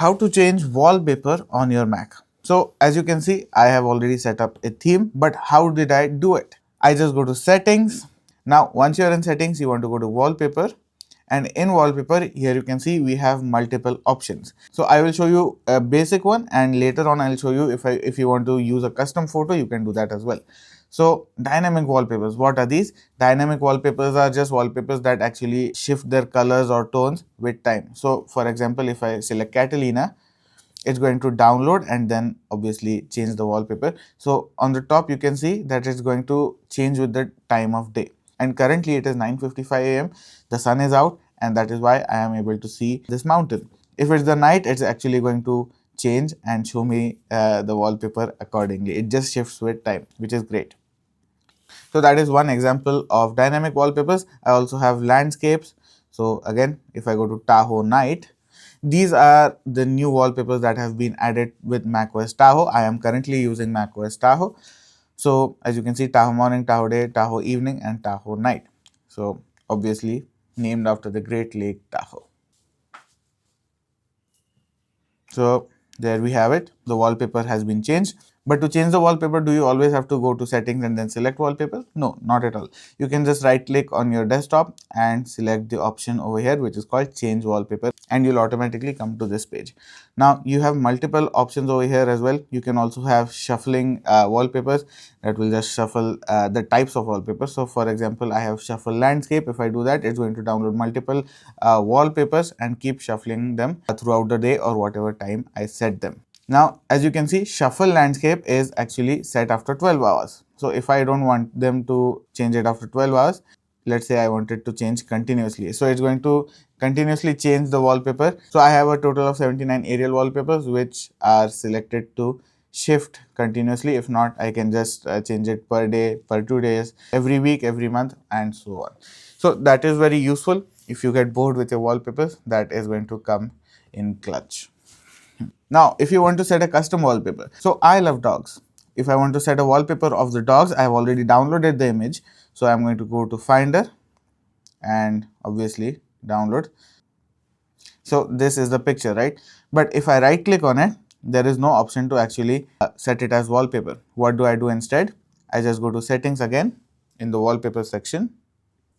how to change wallpaper on your Mac. So as you can see, I have already set up a theme, but how did I do it? I just go to settings. Now, once you're in settings, you want to go to wallpaper, and in wallpaper here you can see we have multiple options. So I will show you a basic one, and later on I'll show you if you want to use a custom photo, you can do that as well. So dynamic wallpapers, what are these? Dynamic wallpapers are just wallpapers that actually shift their colors or tones with time. So for example, if I select Catalina, it's going to download and then obviously change the wallpaper. So on the top you can see that it's going to change with the time of day, and currently it is 9:55 a.m. the sun is out, and that is why I am able to see this mountain. If it's the night, it's actually going to change and show me the wallpaper accordingly. It just shifts with time, which is great. So that is one example of dynamic wallpapers. I also have landscapes. So again, if I go to Tahoe night, these are the new wallpapers that have been added with macOS Tahoe. I am currently using macOS Tahoe. So as you can see, Tahoe morning, Tahoe day, Tahoe evening, and Tahoe night. So obviously named after the Great Lake Tahoe. So there we have it. The wallpaper has been changed. But to change the wallpaper, do you always have to go to settings and then select wallpaper? No, not at all. You can just right click on your desktop and select the option over here, which is called change wallpaper, and you'll automatically come to this page. Now you have multiple options over here as well. You can also have shuffling wallpapers that will just shuffle the types of wallpapers. So for example, I have shuffle landscape. If I do that, it's going to download multiple wallpapers and keep shuffling them throughout the day or whatever time I set them. Now, as you can see, shuffle landscape is actually set after 12 hours. So if I don't want them to change it after 12 hours, let's say I want it to change continuously. So it's going to continuously change the wallpaper. So I have a total of 79 aerial wallpapers which are selected to shift continuously. If not, I can just change it per day, per 2 days, every week, every month, and so on. So that is very useful. If you get bored with your wallpapers, that is going to come in clutch. Now, if you want to set a custom wallpaper, so I love dogs. If I want to set a wallpaper of the dogs, I have already downloaded the image. So I'm going to go to Finder and obviously download. So this is the picture, right? But if I right click on it, there is no option to actually set it as wallpaper. What do I do instead? I just go to settings again in the wallpaper section.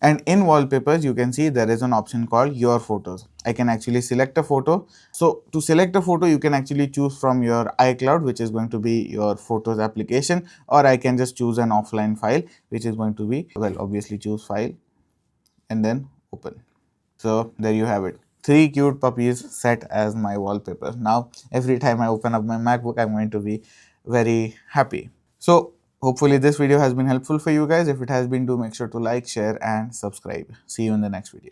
And in wallpapers, you can see there is an option called your photos. I can actually select a photo. So to select a photo, you can actually choose from your iCloud, which is going to be your photos application, or I can just choose an offline file, which is going to be, well, obviously choose file and then open. So there you have it. 3 cute puppies set as my wallpaper. Now, every time I open up my MacBook, I'm going to be very happy. So hopefully this video has been helpful for you guys. If it has been, do make sure to like, share and subscribe. See you in the next video.